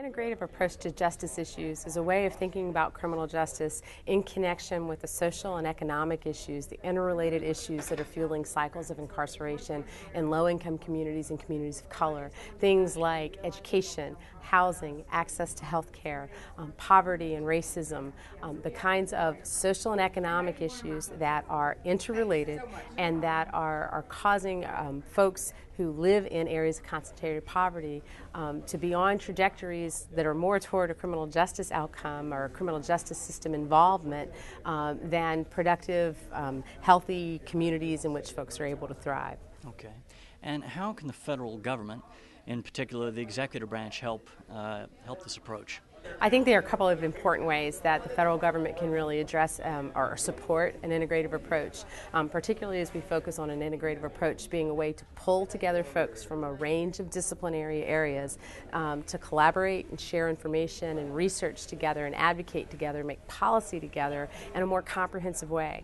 Integrative approach to justice issues is a way of thinking about criminal justice in connection with the social and economic issues, the interrelated issues that are fueling cycles of incarceration in low-income communities and communities of color. Things like education, housing, access to health care, poverty and racism, the kinds of social and economic issues that are interrelated and that are causing folks who live in areas of concentrated poverty to be on trajectories that are more toward a criminal justice outcome or a criminal justice system involvement than productive, healthy communities in which folks are able to thrive. Okay. And how can the federal government, in particular the executive branch, help this approach? I think there are a couple of important ways that the federal government can really address or support an integrative approach, particularly as we focus on an integrative approach being a way to pull together folks from a range of disciplinary areas to collaborate and share information and research together and advocate together, make policy together in a more comprehensive way.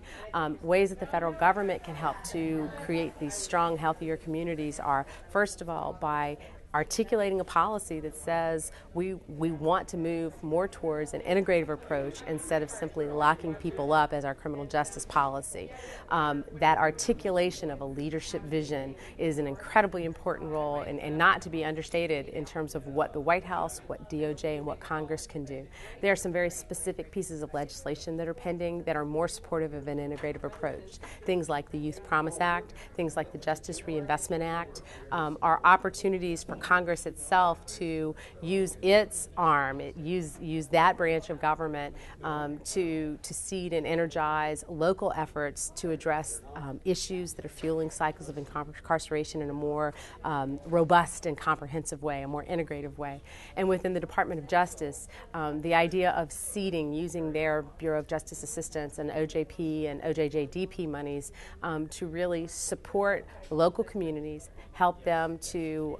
Ways that the federal government can help to create these strong, healthier communities are, first of all, by articulating a policy that says we want to move more towards an integrative approach instead of simply locking people up as our criminal justice policy. That articulation of a leadership vision is an incredibly important role and not to be understated in terms of what the White House, what DOJ, and what Congress can do. There are some very specific pieces of legislation that are pending that are more supportive of an integrative approach. Things like the Youth Promise Act, things like the Justice Reinvestment Act are opportunities for Congress itself to use its arm, use that branch of government to seed and energize local efforts to address issues that are fueling cycles of incarceration in a more robust and comprehensive way, a more integrative way. And within the Department of Justice, the idea of seeding, using their Bureau of Justice Assistance and OJP and OJJDP monies to really support local communities, help them to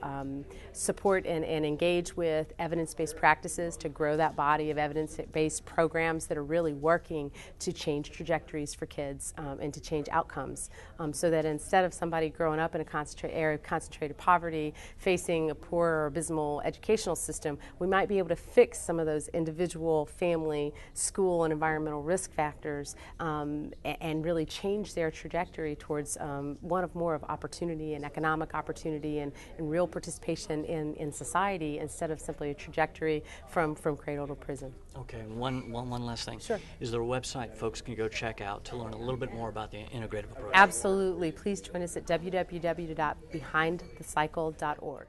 support and engage with evidence-based practices to grow that body of evidence-based programs that are really working to change trajectories for kids and to change outcomes so that instead of somebody growing up in a area of concentrated poverty facing a poor or abysmal educational system, we might be able to fix some of those individual, family, school, and environmental risk factors and really change their trajectory towards one of more of opportunity and economic opportunity and real participation in society instead of simply a trajectory from cradle to prison. Okay, one last thing. Sure. Is there a website folks can go check out to learn a little bit more about the integrative approach? Absolutely. Please join us at www.behindthecycle.org.